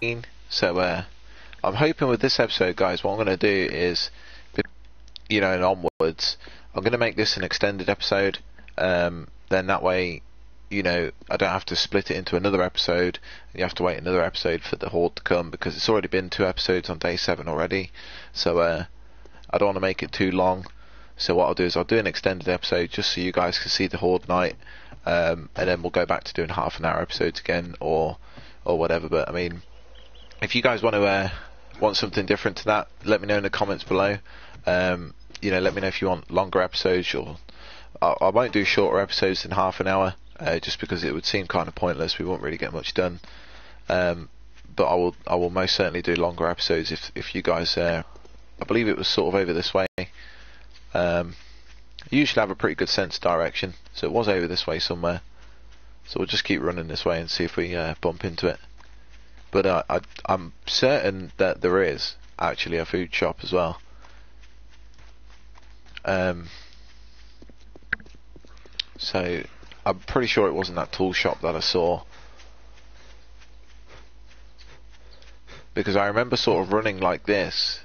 18. So I'm hoping with this episode, guys, what I'm going to do is, you know, and onwards, I'm going to make this an extended episode. Then that way, you know, I don't have to split it into another episode. You have to wait another episode for the Horde to come, because it's already been 2 episodes on day 7 already. So I don't want to make it too long. So what I'll do is I'll do an extended episode just so you guys can see the Horde night, and then we'll go back to doing half an hour episodes again, or whatever. But I mean, if you guys want to want something different to that, let me know in the comments below. You know, let me know if you want longer episodes, or I won't do shorter episodes than half an hour, just because it would seem kind of pointless. We won't really get much done. But I will most certainly do longer episodes if you guys. I believe it was sort of over this way. You usually have a pretty good sense of direction, so it was over this way somewhere. So we'll just keep running this way and see if we bump into it. But I'm certain that there is actually a food shop as well. So I'm pretty sure it wasn't that tool shop that I saw, because I remember sort of running like this,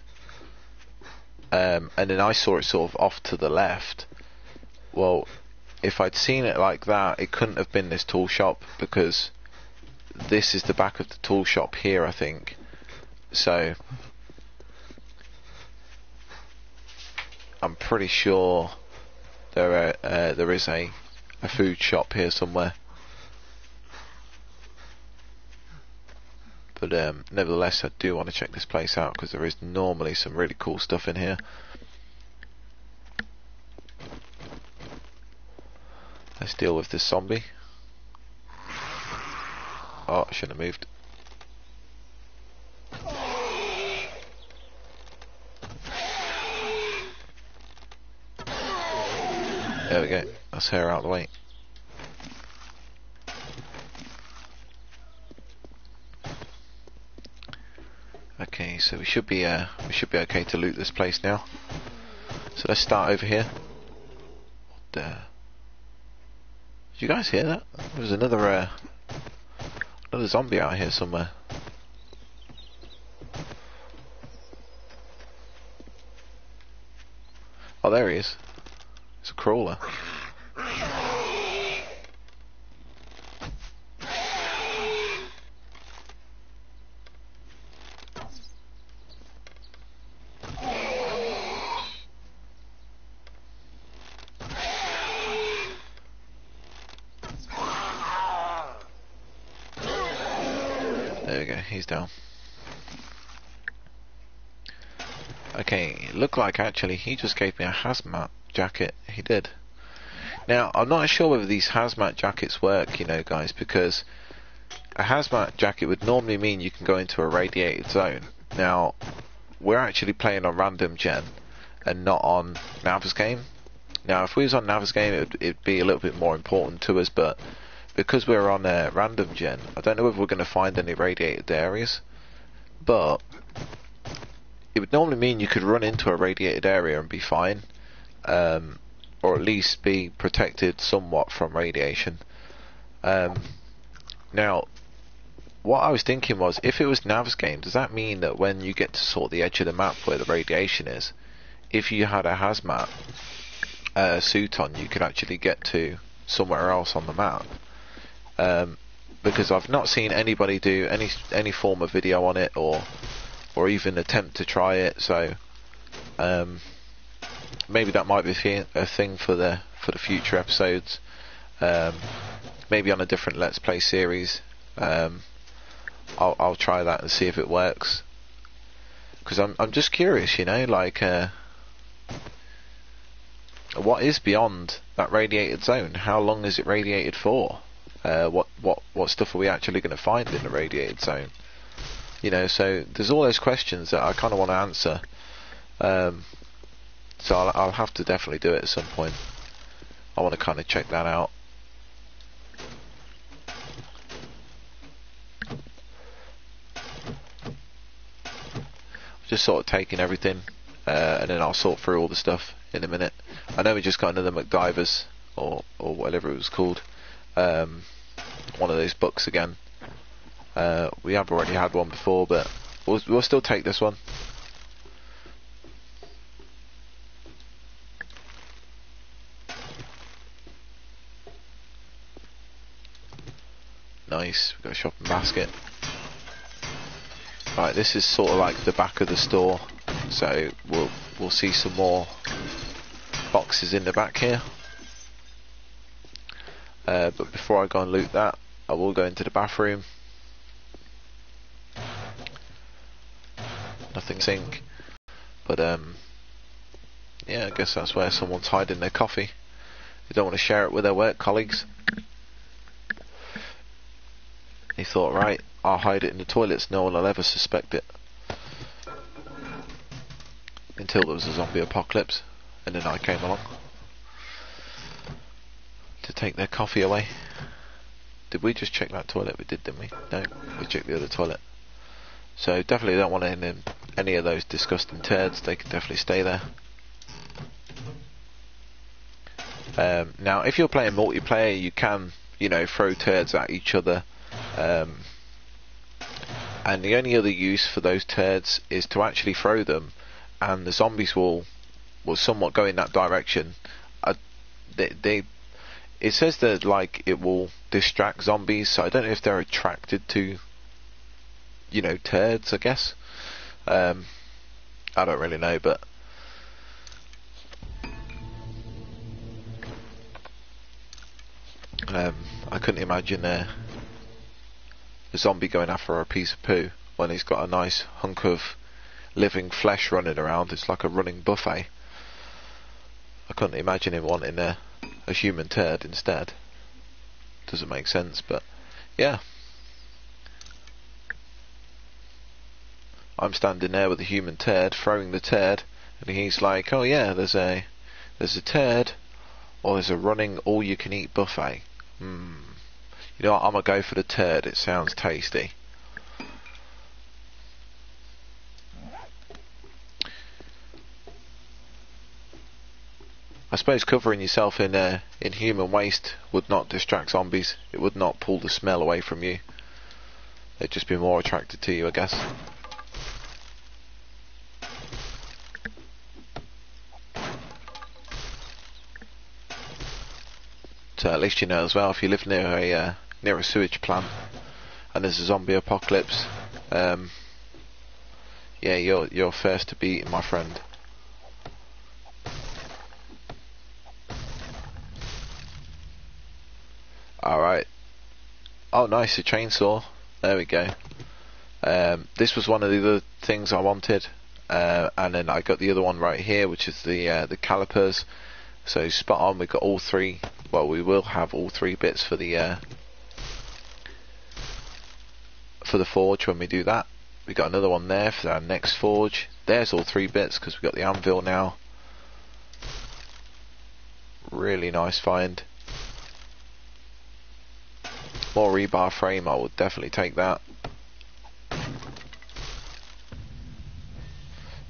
and then I saw it sort of off to the left. Well, if I'd seen it like that, it couldn't have been this tool shop, because this is the back of the tool shop here, I think. So I'm pretty sure there is a food shop here somewhere. But nevertheless, I do want to check this place out, because there is normally some really cool stuff in here. Let's deal with this zombie. Oh, I shouldn't have moved. There we go. That's her out of the way. Okay, so we should be okay to loot this place now. So let's start over here. Did you guys hear that? There was another zombie out here somewhere. Oh, there he is. It's a crawler. There we go, he's down. Okay, it looked like actually he just gave me a hazmat jacket. He did. Now, I'm not sure whether these hazmat jackets work, you know, guys, because a hazmat jacket would normally mean you can go into a radiated zone. Now, we're actually playing on random gen and not on Nav's game. Now, if we was on Nav's game, it'd be a little bit more important to us, but because we're on random gen, I don't know if we're going to find any radiated areas, but it would normally mean you could run into a radiated area and be fine, or at least be protected somewhat from radiation. Now, what I was thinking was, if it was Nav's game, does that mean that when you get to sort of the edge of the map where the radiation is, if you had a hazmat suit on, you could actually get to somewhere else on the map? Because I've not seen anybody do any form of video on it, or even attempt to try it. So maybe that might be a thing for the future episodes. Maybe on a different Let's Play series. I'll try that and see if it works. Because I'm just curious, you know, like what is beyond that radiated zone? How long is it radiated for? What stuff are we actually going to find in the radiated zone? You know, so there's all those questions that I kind of want to answer. So I'll have to definitely do it at some point. I want to kind of check that out. Just sort of taking everything, and then I'll sort through all the stuff in a minute. I know we just got another McDivers, or whatever it was called. One of those books again. We have already had one before, but we'll still take this one. Nice, we've got a shopping basket. Right, this is sort of like the back of the store, so we'll see some more boxes in the back here. But before I go and loot that, I will go into the bathroom. Nothing sink, but yeah, I guess that's where someone's hiding their coffee. They don't want to share it with their work colleagues. He thought, right, I'll hide it in the toilets, no one will ever suspect it. Until there was a zombie apocalypse, and then I came along to take their coffee away. Did we just check that toilet? We did, didn't we? No, we checked the other toilet. So definitely don't want any of those disgusting turds. They can definitely stay there. Now, if you're playing multiplayer, you can, throw turds at each other. And the only other use for those turds is to actually throw them, and the zombies will somewhat go in that direction. It says that it will distract zombies, so I don't know if they're attracted to turds, I guess. I don't really know, but I couldn't imagine a zombie going after a piece of poo when he's got a nice hunk of living flesh running around. It's like a running buffet. I couldn't imagine him wanting a human turd instead. Doesn't make sense, but yeah. I'm standing there with a human turd, throwing the turd, and he's like, oh yeah, there's a turd, or there's a running all-you-can-eat buffet. You know what, I'm gonna go for the turd, it sounds tasty. I suppose covering yourself in human waste would not distract zombies. It would not pull the smell away from you. They'd just be more attracted to you, I guess. So at least you know as well, if you live near a sewage plant and there's a zombie apocalypse, yeah, you're first to be eaten, my friend. Alright. Oh nice, a chainsaw. There we go. This was one of the other things I wanted, and then I got the other one right here, which is the calipers. So spot on, we've got all three. Well, we will have all three bits for the forge when we do that. We got another one there for our next forge. There's all three bits because we've got the anvil now. Really nice find. More rebar frame, I would definitely take that.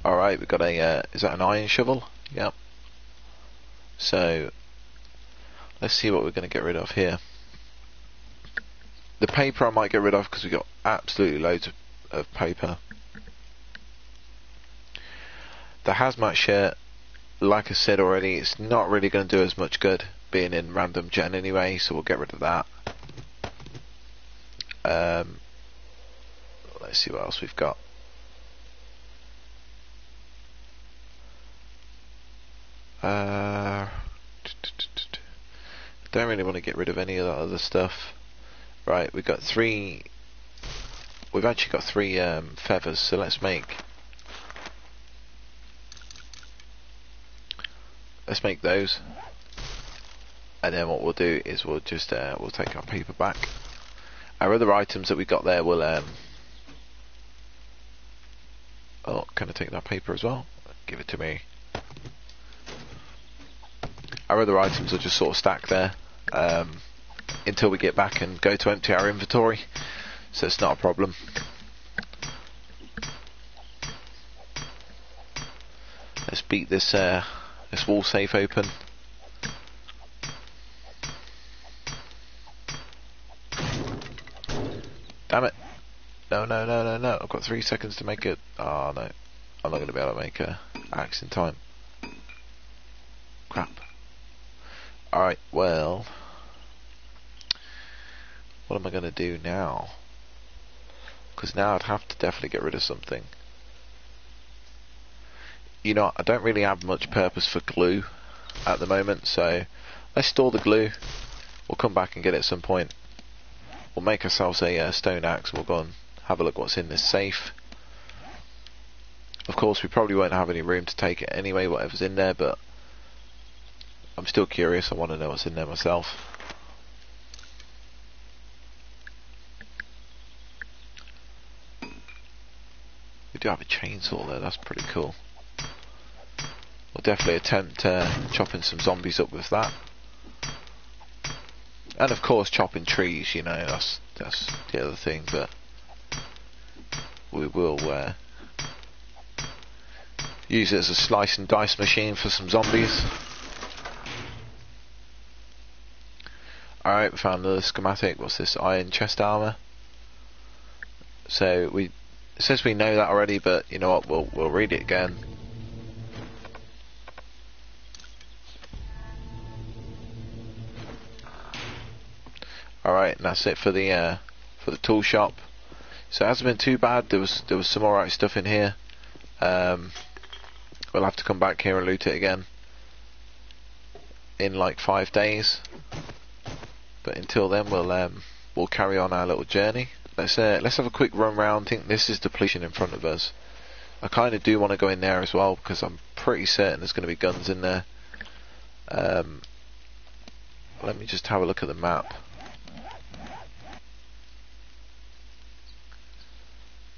Alright, we've got is that an iron shovel? Yep. So, let's see what we're going to get rid of here. The paper I might get rid of because we've got absolutely loads of paper. The hazmat shirt, like I said already, it's not really going to do as much good being in random gen anyway, so we'll get rid of that. Let's see what else we've got. Don't really want to get rid of any of that other stuff. Right, we've got three. We've actually got three feathers, so let's make those. And then what we'll do is we'll just we'll take our paper back. Our other items that we got there will oh, can I take that paper as well? Give it to me. Our other items will just sort of stack there until we get back and go to empty our inventory, so it's not a problem. Let's beat this wall safe open. Damn it, got 3 seconds to make it. Oh no, I'm not going to be able to make a axe in time. Crap. Alright, well, what am I going to do now? Because now I'd have to definitely get rid of something. You know, I don't really have much purpose for glue at the moment, so let's store the glue. We'll come back and get it at some point. We'll make ourselves a stone axe. We'll go and have a look what's in this safe. Of course, we probably won't have any room to take it anyway, whatever's in there, but I'm still curious. I want to know what's in there myself. We do have a chainsaw there, that's pretty cool. We'll definitely attempt chopping some zombies up with that. And of course chopping trees, you know, that's the other thing, but we will use it as a slice and dice machine for some zombies. Alright, we found another schematic. What's this? Iron chest armor. So it says we know that already, but you know what, we'll read it again. Alright, and that's it for the tool shop. So it hasn't been too bad. There was some alright stuff in here. We'll have to come back here and loot it again in like 5 days. But until then, we'll carry on our little journey. Let's have a quick run round. I think this is depletion in front of us. I kind of do want to go in there as well because I'm pretty certain there's going to be guns in there. Let me just have a look at the map.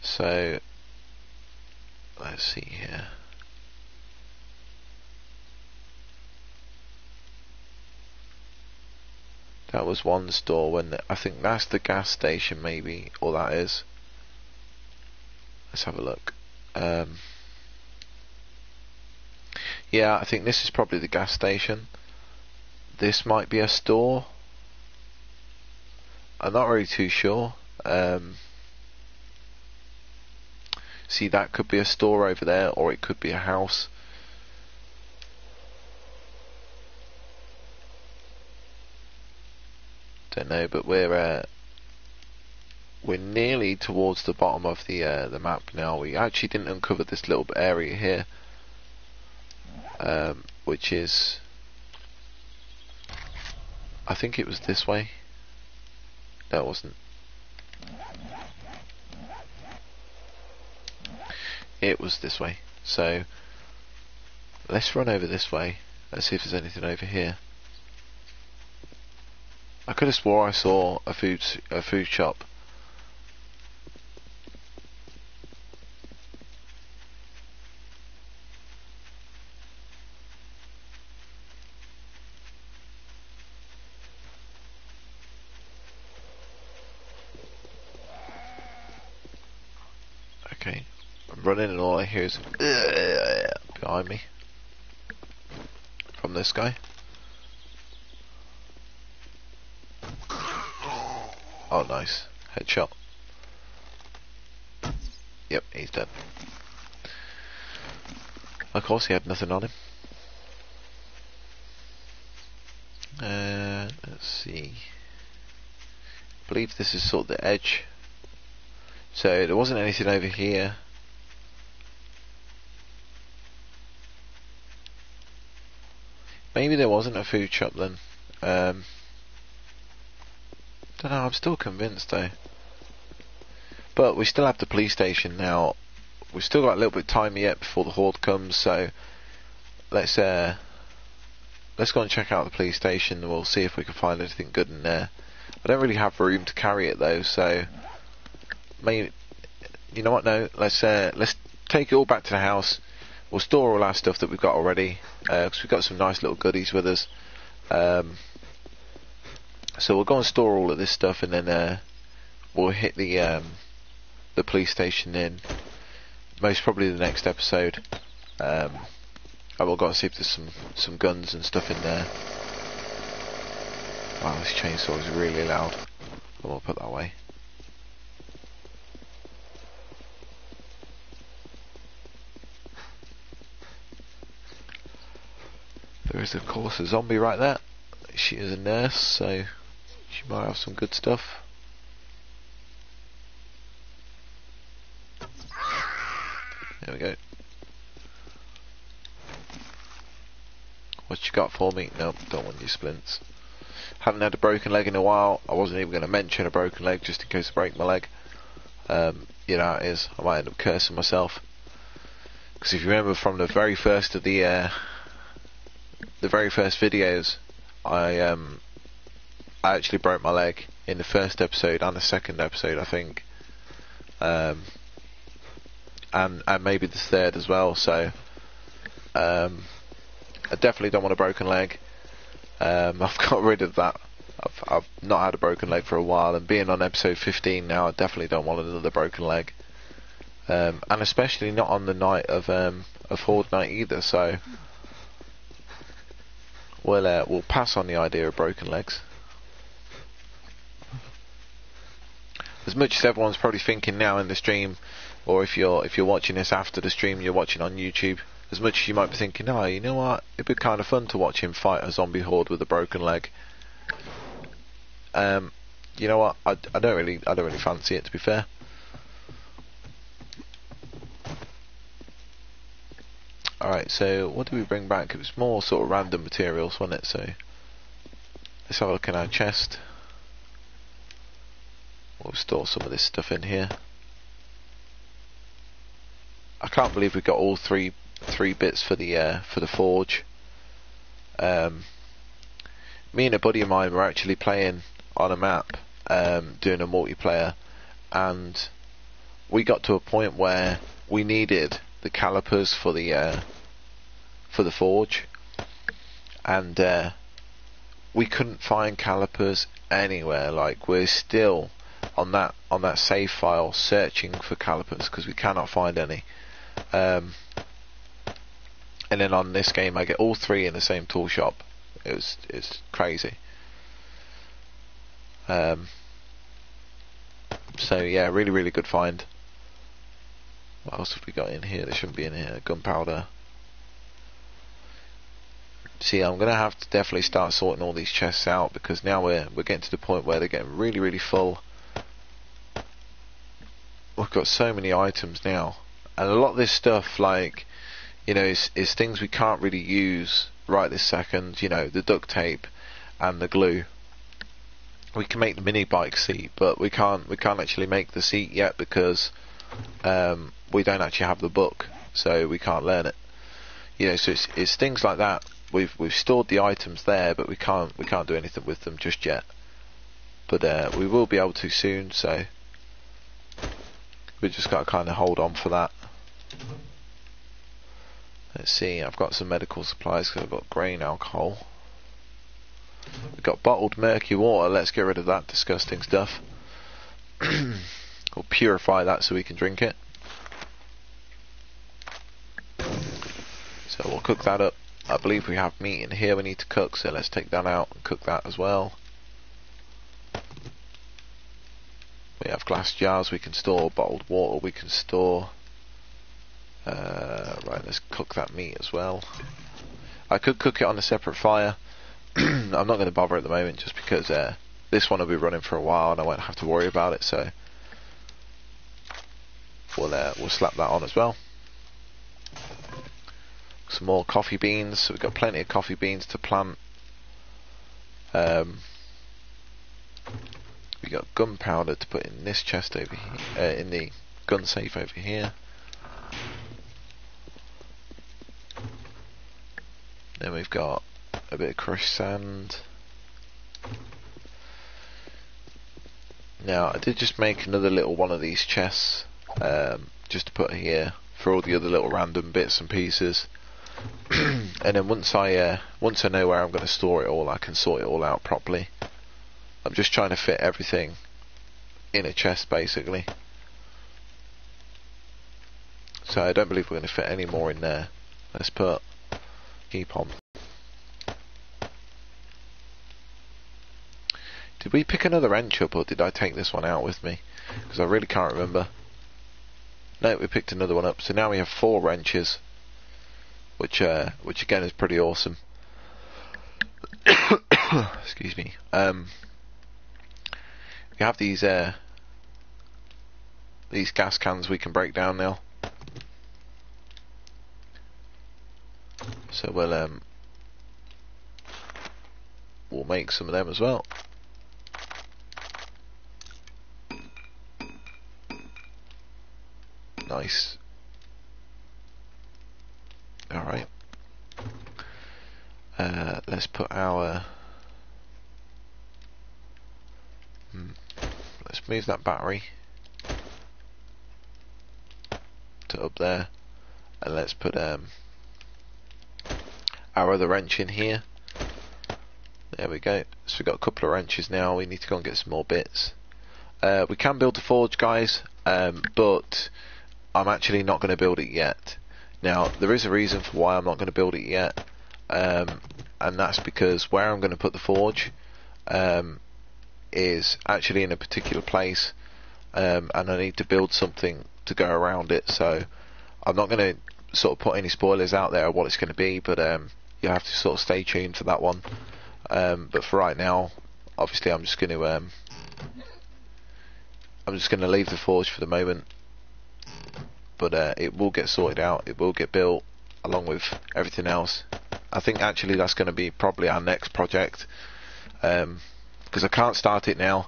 So let's see here. That was one store I think that's the gas station maybe, or that is. Let's have a look. Yeah, I think this is probably the gas station. This might be a store. I'm not really too sure. See, that could be a store over there, or it could be a house. Don't know, but we're nearly towards the bottom of the map now. We actually didn't uncover this little area here, which is, I think it was this way. No, it wasn't. It was this way. So let's run over this way. Let's see if there's anything over here. I could have swore I saw a food shop. Okay, I'm running and all I hear is behind me from this guy. Oh, nice. Headshot. Yep, he's dead. Of course, he had nothing on him. Let's see. I believe this is sort of the edge. So, there wasn't anything over here. Maybe there wasn't a food shop then. Don't know, I'm still convinced though. But we still have the police station now. We've still got a little bit of time yet before the horde comes, so let's go and check out the police station and we'll see if we can find anything good in there. I don't really have room to carry it though, so maybe, you know what, no, let's take it all back to the house. We'll store all our stuff that we've got already, because we've got some nice little goodies with us. So we'll go and store all of this stuff, and then we'll hit the police station in most probably the next episode. I will go and see if there's some guns and stuff in there. Wow, this chainsaw is really loud. I won't put that away. There is of course a zombie right there. She is a nurse, so she might have some good stuff. There we go. What you got for me? Nope, don't want your splints. Haven't had a broken leg in a while. I wasn't even going to mention a broken leg just in case I break my leg. You know how it is. I might end up cursing myself. Because if you remember from the very first of the very first videos, I actually broke my leg in the first episode and the second episode, I think, and maybe the third as well. So I definitely don't want a broken leg. I've got rid of that. I've not had a broken leg for a while, and being on episode 15 now, I definitely don't want another broken leg, and especially not on the night of Horde night either. So we'll pass on the idea of broken legs. As much as everyone's probably thinking now in the stream, or if you're watching this after the stream, you're watching on YouTube. As much as you might be thinking, oh, you know what, it'd be kind of fun to watch him fight a zombie horde with a broken leg. You know what, I don't really fancy it, to be fair. Alright, so what did we bring back? It was more sort of random materials, wasn't it? So let's have a look in our chest. We'll store some of this stuff in here. I can't believe we got all three bits for the forge. Me and a buddy of mine were actually playing on a map, doing a multiplayer, and we got to a point where we needed the calipers for the forge, and we couldn't find calipers anywhere. Like, we're still on that save file searching for calipers because we cannot find any. And then on this game I get all three in the same tool shop. It's crazy. So yeah, really good find. What else have we got in here? There shouldn't be in here. Gunpowder. See, I'm gonna have to definitely start sorting all these chests out, because now we're getting to the point where they're getting really full. We've got so many items now, and a lot of this stuff, like, you know, is things we can't really use right this second. You know, the duct tape and the glue. We can make the mini bike seat, but we can't actually make the seat yet because we don't actually have the book, so we can't learn it. You know, so it's things like that. We've stored the items there, but we can't do anything with them just yet. But we will be able to soon, so we just got to kind of hold on for that. Let's see, I've got some medical supplies because I've got grain alcohol. We've got bottled murky water. Let's get rid of that disgusting stuff. We'll purify that so we can drink it. So we'll cook that up. I believe we have meat in here we need to cook, so let's take that out and cook that as well. We have glass jars we can store, bottled water we can store. Right, let's cook that meat as well. I could cook it on a separate fire. I'm not going to bother at the moment, just because this one will be running for a while and I won't have to worry about it, so we'll slap that on as well. Some more coffee beans, so we've got plenty of coffee beans to plant. We got gunpowder to put in this chest over here, in the gun safe over here. Then we've got a bit of crushed sand. Now I did just make another little one of these chests, just to put here for all the other little random bits and pieces. And then once I know where I'm going to store it all, I can sort it all out properly. I'm just trying to fit everything in a chest basically, so I don't believe we're going to fit any more in there. Let's put keep on. Did we pick another wrench up, or did I take this one out with me? Because I really can't remember. No, we picked another one up, so now we have 4 wrenches, which again is pretty awesome. excuse me. We have these gas cans we can break down now. So we'll make some of them as well. Nice. Alright. Let's put our... let's move that battery to up there, and let's put our other wrench in here. There we go. So we've got a couple of wrenches now. We need to go and get some more bits. We can build a forge, guys, but I'm actually not going to build it yet. Now, there is a reason for why I'm not going to build it yet, and that's because where I'm going to put the forge is actually in a particular place, and I need to build something to go around it. So I'm not going to sort of put any spoilers out there of what it's going to be, but you have to sort of stay tuned for that one. But for right now, obviously, I'm just going to leave the forge for the moment. But it will get sorted out. It will get built along with everything else. I think actually that's going to be probably our next project, because I can't start it now,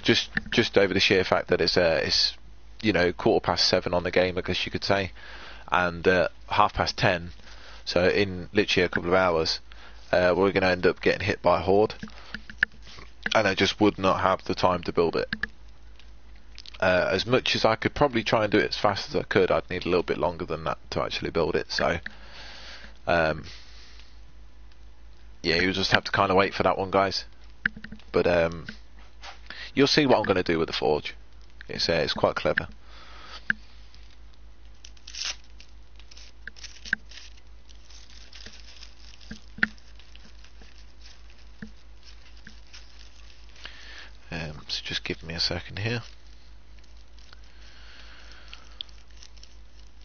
just over the sheer fact that it's 7:15 on the game, I guess you could say, and 10:30. So in literally a couple of hours, we're going to end up getting hit by a horde, and I just would not have the time to build it. As much as I could probably try and do it as fast as I could, I'd need a little bit longer than that to actually build it. So yeah, you'll just have to kind of wait for that one, guys. But you'll see what I'm going to do with the forge. It's quite clever. So just give me a second here.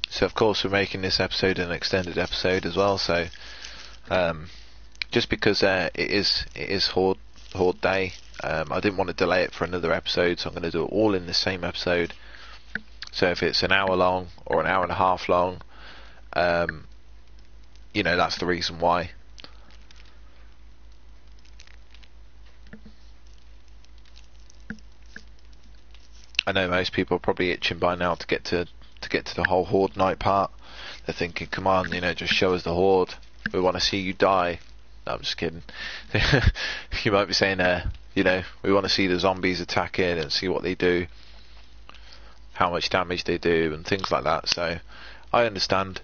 So of course we're making this episode an extended episode as well. So just because it is Horde Day, I didn't want to delay it for another episode, so I'm going to do it all in the same episode. So if it's an hour long or an hour and a half long, that's the reason why. I know most people are probably itching by now to get to the whole Horde night part. They're thinking, come on, just show us the Horde. We want to see you die. No, I'm just kidding. You might be saying, we want to see the zombies attacking and see what they do, how much damage they do, and things like that. So I understand.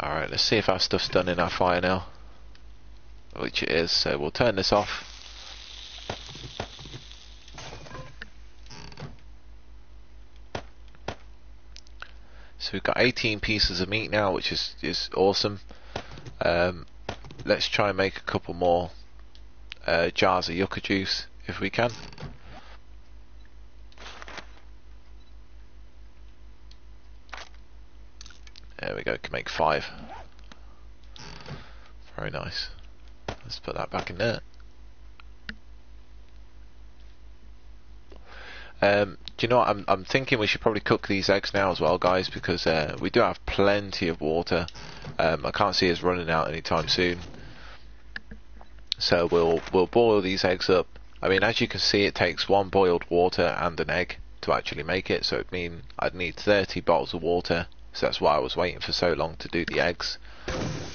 Alright, let's see if our stuff's done in our fire now, which it is. So we'll turn this off. So we've got 18 pieces of meat now, which is awesome. Let's try and make a couple more jars of yucca juice if we can. There we go, can make 5. Very nice. Let's put that back in there. Do you know what? I'm thinking we should probably cook these eggs now as well, guys, because we do have plenty of water. I can't see us running out anytime soon. So we'll boil these eggs up. I mean, as you can see, it takes 1 boiled water and an egg to actually make it. So it means I'd need 30 bottles of water. So that's why I was waiting for so long to do the eggs.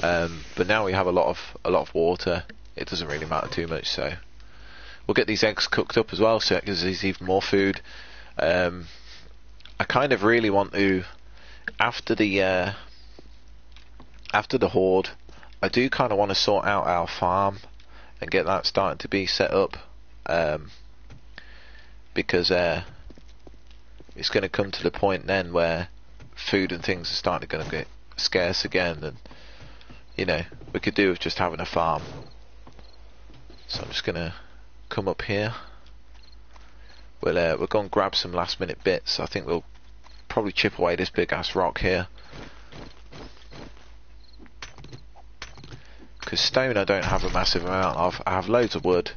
But now we have a lot of water. It doesn't really matter too much. So we'll get these eggs cooked up as well, so it gives us even more food. I kind of really want to, after the Horde, I do kind of want to sort out our farm and get that starting to be set up, because it's going to come to the point then where food and things are starting to get scarce again, and we could do with just having a farm. So I'm just going to come up here. We'll go and grab some last minute bits. I think we'll probably chip away this big ass rock here. because stone I don't have a massive amount of. I have loads of wood.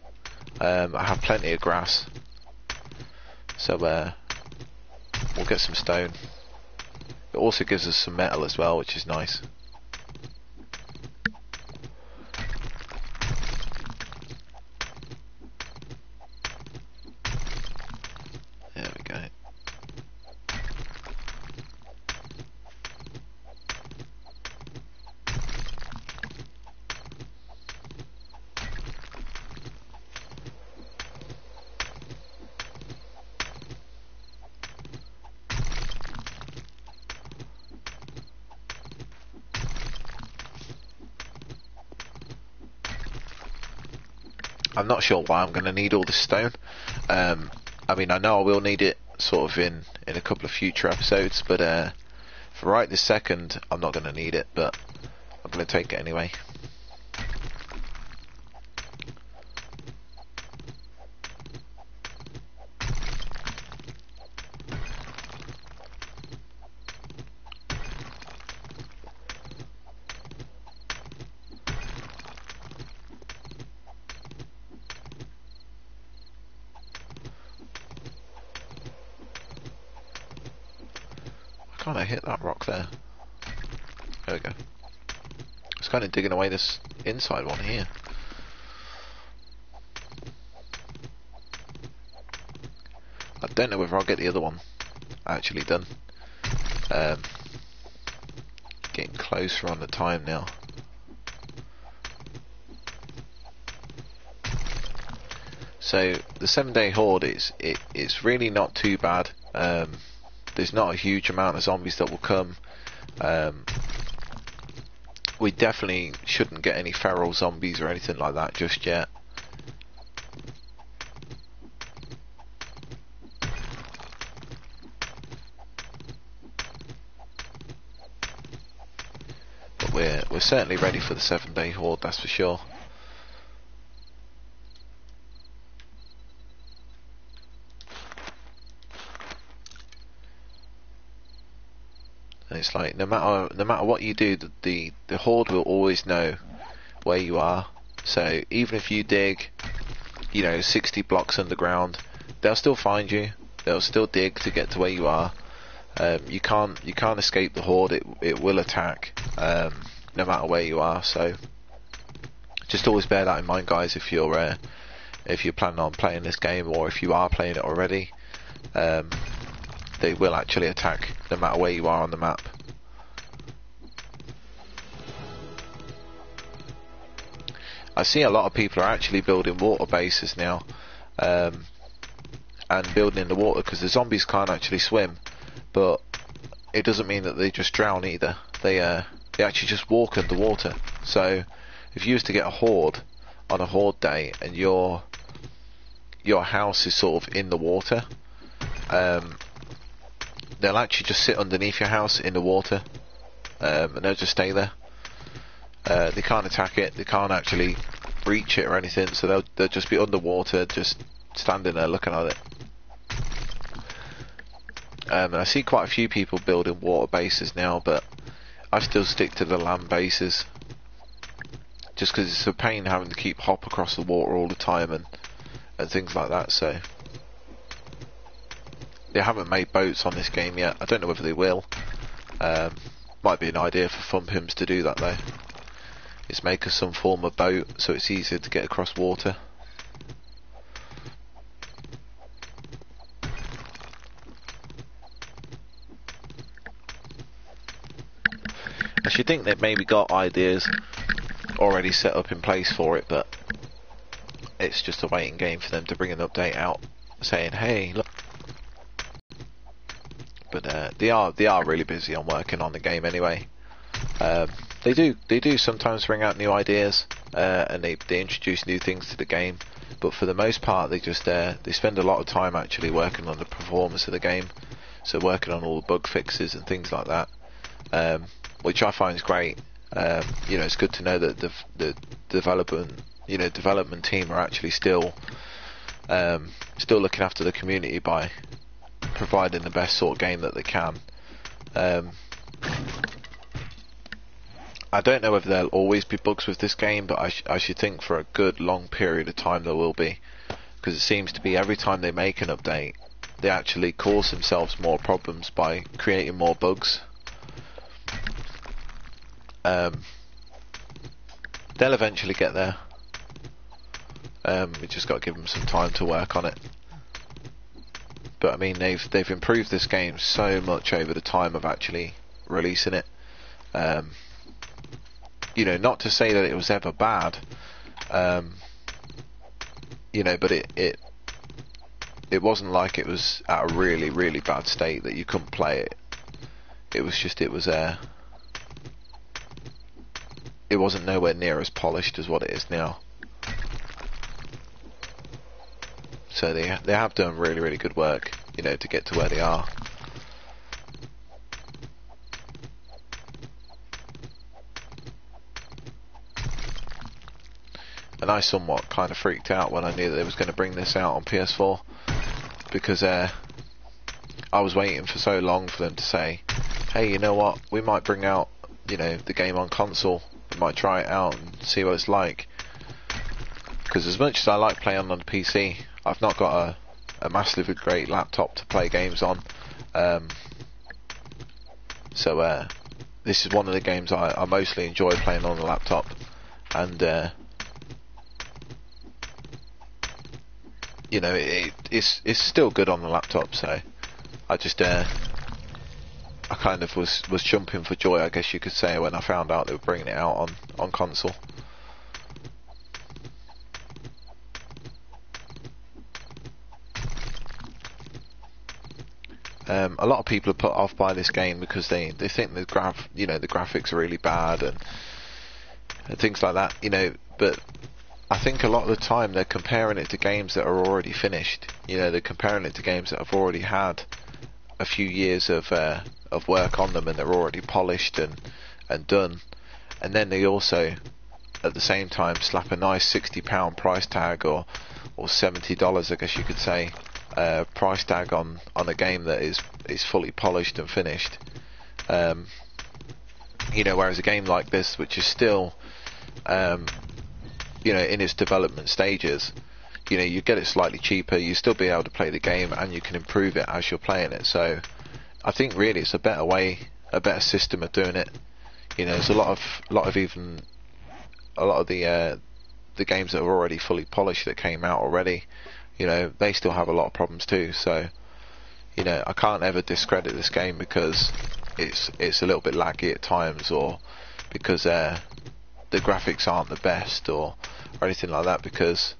I have plenty of grass. So we'll get some stone. It also gives us some metal as well, which is nice. There we go. I'm not sure why I'm going to need all this stone. I mean, I know I will need it sort of in a couple of future episodes, but for right this second, I'm not going to need it, but I'm going to take it anyway. Can't I hit that rock there? There we go. It's kind of digging away this inside one here. I don't know whether I'll get the other one actually done. Getting closer on the time now. So the 7-day horde it's really not too bad. There's not a huge amount of zombies that will come. We definitely shouldn't get any feral zombies or anything like that just yet. But we're certainly ready for the 7-day horde, that's for sure. And it's like no matter what you do, the horde will always know where you are. So even if you dig, 60 blocks underground, they'll still find you. They'll still dig to get to where you are. You can't escape the horde. It will attack no matter where you are. So just always bear that in mind, guys. If you're planning on playing this game, or if you are playing it already. They will actually attack no matter where you are on the map. I see a lot of people are actually building water bases now, and building in the water, because the zombies can't actually swim, but it doesn't mean that they just drown either. They actually just walk underwater. So if you was to get a horde on a horde day and your house is sort of in the water, they'll actually just sit underneath your house in the water, and they'll just stay there. They can't attack it, they can't actually breach it or anything, so they'll just be underwater, just standing there looking at it. And I see quite a few people building water bases now, but I still stick to the land bases, just because it's a pain having to keep hop across the water all the time and things like that. So they haven't made boats on this game yet. I don't know whether they will. Might be an idea for FunPims to do that though. Is make us some form of boat so it's easier to get across water. I should think they've maybe got ideas already set up in place for it, but it's just a waiting game for them to bring an update out saying, hey, look. But they are really busy on working on the game anyway. They do sometimes bring out new ideas, and they introduce new things to the game, but for the most part they just they spend a lot of time actually working on the performance of the game, so working on all the bug fixes and things like that, which I find is great. It's good to know that the development team are actually still looking after the community by providing the best sort of game that they can. I don't know whether there'll always be bugs with this game, but I should think for a good long period of time there will be, because it seems to be every time they make an update, they actually cause themselves more problems by creating more bugs. They'll eventually get there. We just got to give them some time to work on it. But I mean, they've improved this game so much over the time of actually releasing it. You know, not to say that it was ever bad. You know, but it wasn't like it was at a really, really bad state that you couldn't play it. It was just, it wasn't nowhere near as polished as what it is now. So they have done really, really good work, you know, to get to where they are. And I somewhat kind of freaked out when I knew that they was going to bring this out on PS4, because I was waiting for so long for them to say, hey, you know what, we might bring out, you know, the game on console. We might try it out and see what it's like. Because as much as I like playing on the PC, I've not got a massively great laptop to play games on. So this is one of the games I mostly enjoy playing on the laptop. And you know, it's still good on the laptop, so I just I kind of was jumping for joy, I guess you could say, when I found out they were bringing it out on console. A lot of people are put off by this game because they think the graphics are really bad and things like that, you know, but I think a lot of the time they're comparing it to games that are already finished. You know, they're comparing it to games that have already had a few years of work on them, and they're already polished and done. And then they also, at the same time, slap a nice £60 price tag or $70, I guess you could say, price tag on a game that is fully polished and finished. You know, whereas a game like this, which is still you know, in its development stages, you know, you get it slightly cheaper, you still be able to play the game, and you can improve it as you're playing it. So I think really it's a better way, a better system of doing it. You know, there's a lot of the games that are already fully polished that came out already, you know, they still have a lot of problems too. So, you know, I can't ever discredit this game because it's a little bit laggy at times, or because the graphics aren't the best, or anything like that, because,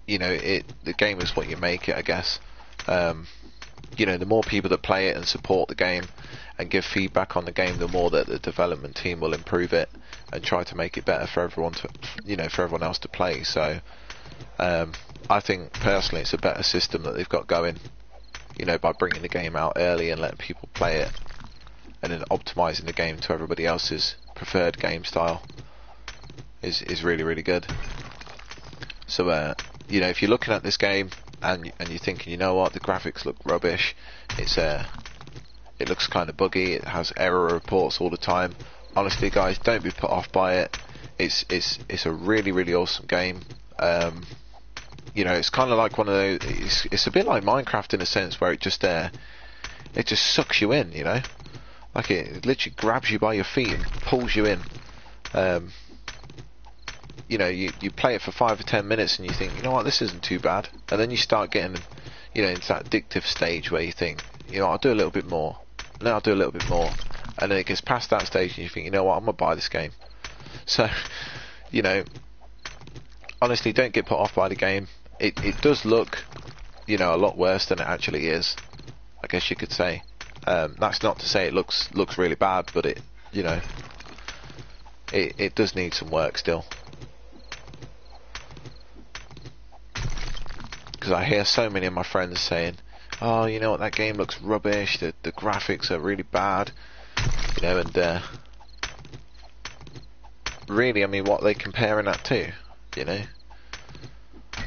you know, the game is what you make it, I guess. You know, the more people that play it and support the game and give feedback on the game, the more that the development team will improve it and try to make it better for everyone to, you know, for everyone else to play. So I think personally it's a better system that they've got going, you know, by bringing the game out early and letting people play it, and then optimizing the game to everybody else's preferred game style is really, really good. So you know, if you're looking at this game and you're thinking, you know what, the graphics look rubbish, it looks kind of buggy, it has error reports all the time, honestly guys, don't be put off by it. It's a really, really awesome game. You know, it's kind of like one of those, it's a bit like Minecraft in a sense, where it just sucks you in, you know, like it literally grabs you by your feet and pulls you in. You know, you play it for 5 or 10 minutes and you think, you know what, this isn't too bad, and then you start getting, you know, into that addictive stage where you think, you know, I'll do a little bit more, and then I'll do a little bit more, and then it gets past that stage and you think, you know what, I'm gonna buy this game. So, you know, honestly, don't get put off by the game. It does look, you know, a lot worse than it actually is, I guess you could say. That's not to say it looks really bad, but it, you know, it does need some work still. Because I hear so many of my friends saying, oh, you know what, that game looks rubbish, the graphics are really bad, you know, and really, I mean, what are they comparing that to, you know?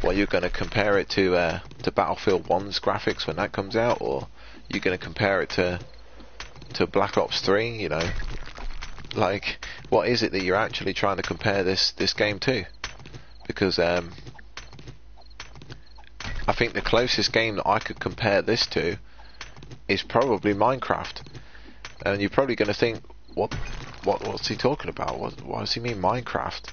What, you're going to compare it to Battlefield 1's graphics when that comes out, or you're going to compare it to Black Ops 3, you know? Like, what is it that you're actually trying to compare this game to? Because I think the closest game that I could compare this to is probably Minecraft. And you're probably going to think, what's he talking about? What does he mean Minecraft?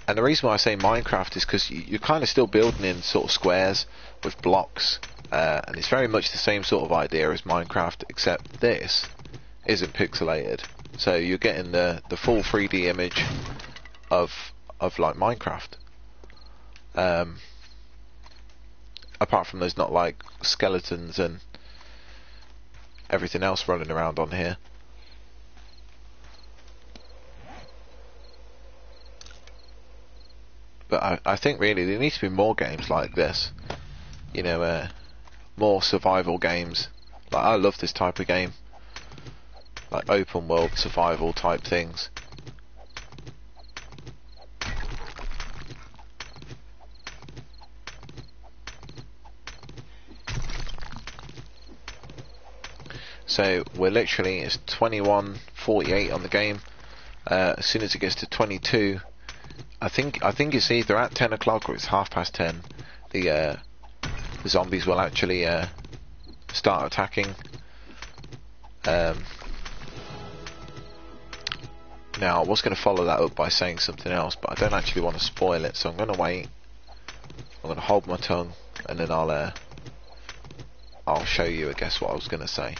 And the reason why I say Minecraft is because you're kind of still building in sort of squares with blocks, and it's very much the same sort of idea as Minecraft, except this isn't pixelated. So you're getting the full 3D image of like Minecraft. Apart from there's not like skeletons and everything else running around on here. But I think really there needs to be more games like this, you know, more survival games. Like, I love this type of game, like open world survival type things. So we're literally, it's 21:48 on the game. As soon as it gets to 22, I think it's either at 10 o'clock or it's 10:30. The zombies will actually start attacking. Now I was going to follow that up by saying something else, but I don't actually want to spoil it, so I'm going to wait. I'm going to hold my tongue, and then I'll show you, I guess, what I was going to say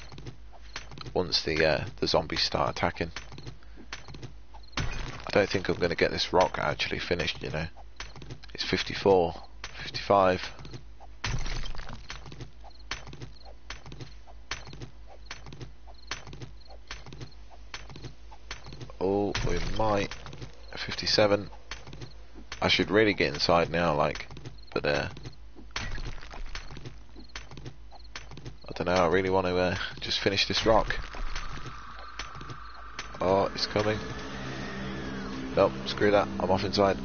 once the zombies start attacking. I don't think I'm going to get this rock actually finished, you know. It's 54, 55. Oh, we might. 57. I should really get inside now, like, but I don't know, I really want to just finish this rock. Oh, it's coming. Nope, screw that, I'm off inside.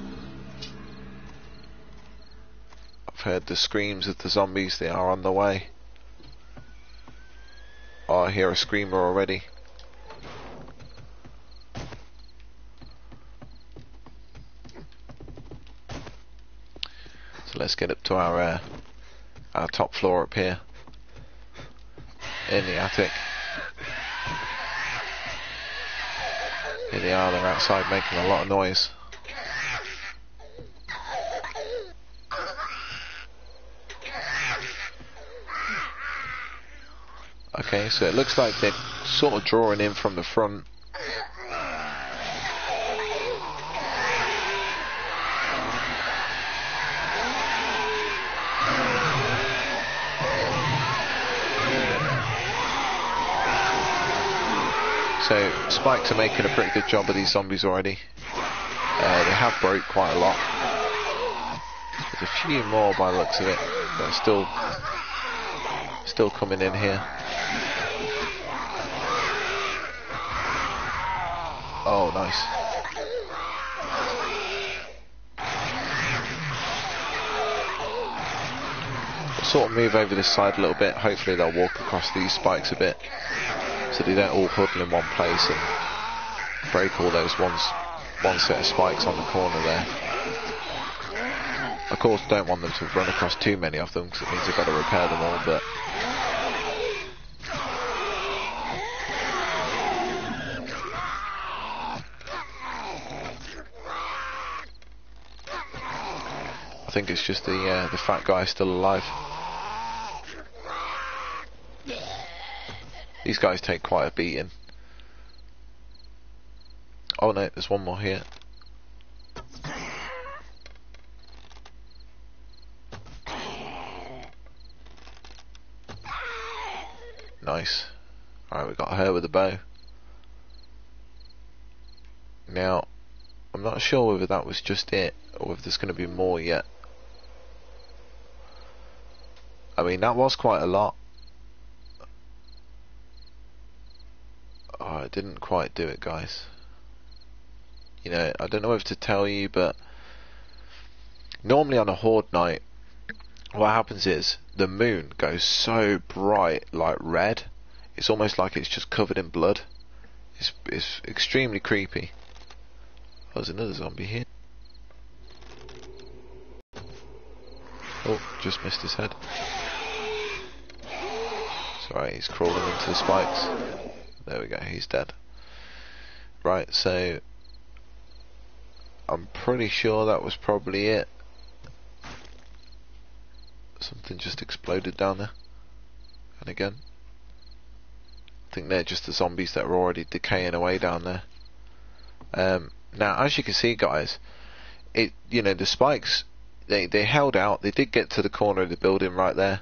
I've heard the screams of the zombies, they are on the way. Oh, I hear a screamer already. So let's get up to our top floor up here. In the attic. Here they are, they're outside making a lot of noise. Okay, so it looks like they're sort of drawing in from the front. So Spikes are making a pretty good job of these zombies already. They have broke quite a lot. There's a few more by the looks of it that are still coming in here. Oh, nice. We'll sort of move over this side a little bit. Hopefully they'll walk across these spikes a bit, so they don't all huddle in one place and break all those one set of spikes on the corner there. Of course, don't want them to run across too many of them, because it means I've got to repair them all, but I think it's just the fat guy still alive. These guys take quite a beating. Oh no, there's one more here. Nice. Alright, we got her with a bow. Now, I'm not sure whether that was just it, or if there's going to be more yet. I mean, that was quite a lot. Oh, I didn't quite do it, guys. You know, I don't know if to tell you, but normally on a horde night, what happens is the moon goes so bright, like red. It's almost like it's just covered in blood. It's extremely creepy. There's another zombie here. Oh, just missed his head. Sorry, he's crawling into the spikes. There we go, he's dead. Right, so I'm pretty sure that was probably it. Something just exploded down there. And again, I think they're just the zombies that are already decaying away down there. Now, as you can see, guys, the spikes, they held out. They did get to the corner of the building right there.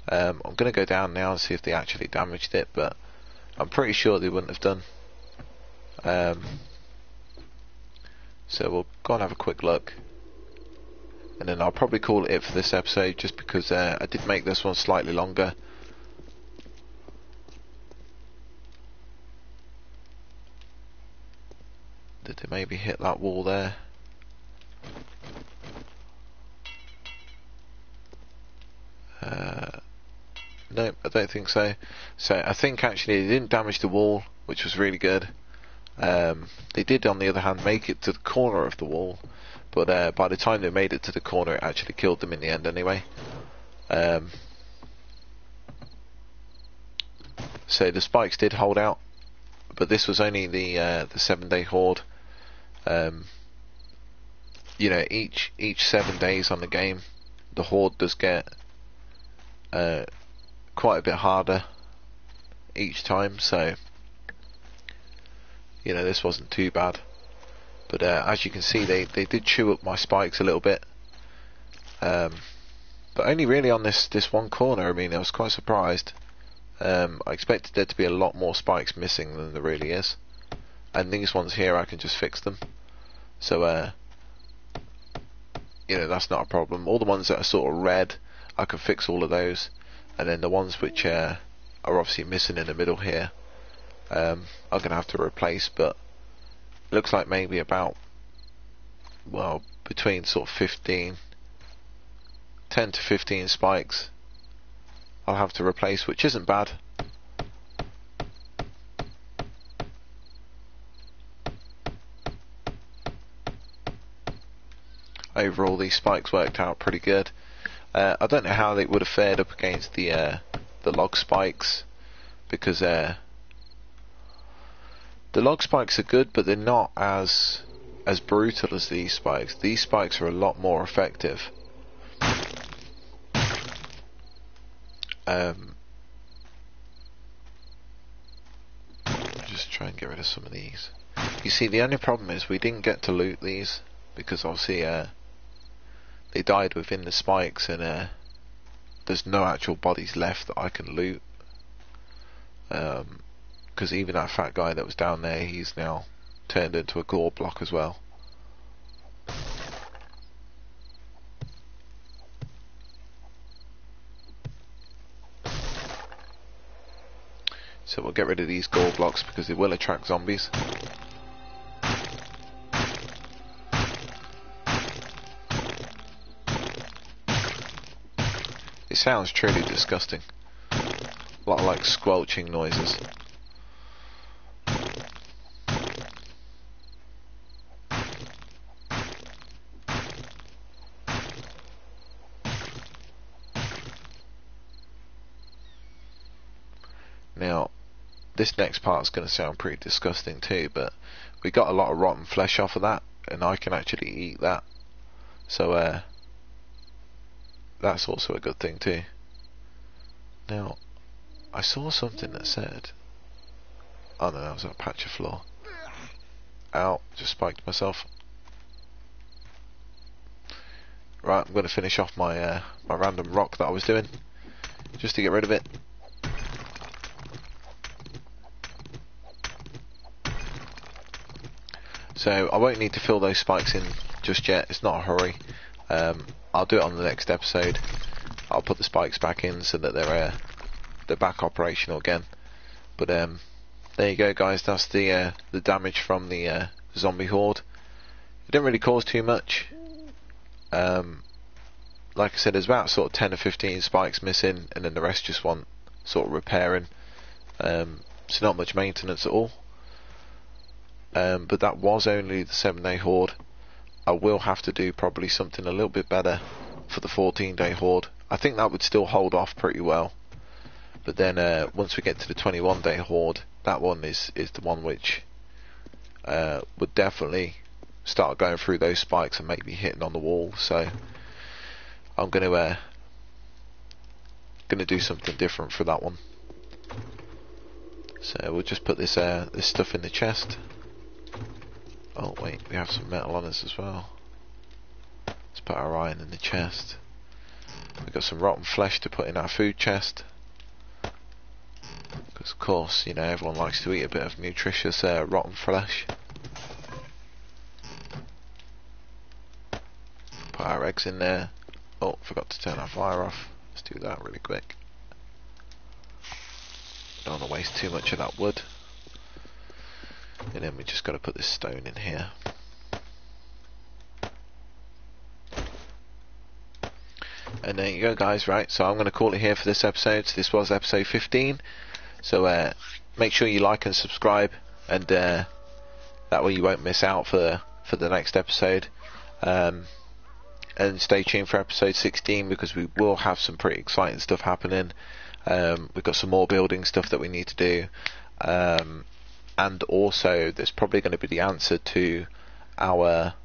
I'm going to go down now and see if they actually damaged it, but I'm pretty sure they wouldn't have done. So we'll go and have a quick look, and then I'll probably call it for this episode, just because I did make this one slightly longer. Did they maybe hit that wall there? No, I don't think so. So I think actually they didn't damage the wall, which was really good. They did, on the other hand, make it to the corner of the wall, but by the time they made it to the corner, it actually killed them in the end anyway. So the spikes did hold out, but this was only the 7-day horde. Each 7 days on the game, the horde does get quite a bit harder each time, so this wasn't too bad. But as you can see, they did chew up my spikes a little bit, but only really on this one corner. I mean, I was quite surprised. I expected there to be a lot more spikes missing than there really is, and these ones here I can just fix them, so that's not a problem. All the ones that are sort of red, I can fix all of those, and then the ones which are obviously missing in the middle here, I'm going to have to replace. But it looks like maybe about, well, between sort of 10 to 15 spikes I'll have to replace, which isn't bad. Overall, these spikes worked out pretty good. I don't know how they would have fared up against the log spikes, because the log spikes are good, but they're not as brutal as these spikes. These spikes are a lot more effective. Just try and get rid of some of these. You see, the only problem is we didn't get to loot these, because obviously they died within the spikes, and there's no actual bodies left that I can loot. Because even that fat guy that was down there, he's now turned into a gore block as well. So we'll get rid of these gore blocks because they will attract zombies. It sounds truly disgusting. A lot of like squelching noises. Now, this next part is going to sound pretty disgusting too, but we got a lot of rotten flesh off of that, and I can actually eat that. So that's also a good thing too. Now, I saw something that said, oh no, that was a patch of floor. Ow, just spiked myself. Right, I'm going to finish off my my random rock that I was doing, just to get rid of it. So I won't need to fill those spikes in just yet, it's not a hurry. I'll do it on the next episode. I'll put the spikes back in so that they're back operational again. But there you go, guys, that's the damage from the zombie horde. It didn't really cause too much. Like I said, there's about sort of 10 or 15 spikes missing, and then the rest just want sort of repairing. So not much maintenance at all. but that was only the 7-day horde. I will have to do probably something a little bit better for the 14-day horde. I think that would still hold off pretty well, but then once we get to the 21-day horde, that one is the one which would definitely start going through those spikes and maybe hitting on the wall. So I'm gonna do something different for that one. So we'll just put this this stuff in the chest. Oh wait, we have some metal on us as well. Let's put our iron in the chest. We've got some rotten flesh to put in our food chest, because of course, you know, everyone likes to eat a bit of nutritious rotten flesh. Put our eggs in there. Oh, forgot to turn our fire off. Let's do that really quick. Don't want to waste too much of that wood. And then we just got to put this stone in here. And there you go, guys. Right, so I'm going to call it here for this episode. So this was episode 15. So make sure you like and subscribe, and that way you won't miss out for the next episode. And stay tuned for episode 16, because we will have some pretty exciting stuff happening. We've got some more building stuff that we need to do. And also there's probably going to be the answer to our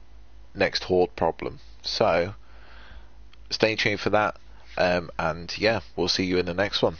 next horde problem. So stay tuned for that, and yeah, we'll see you in the next one.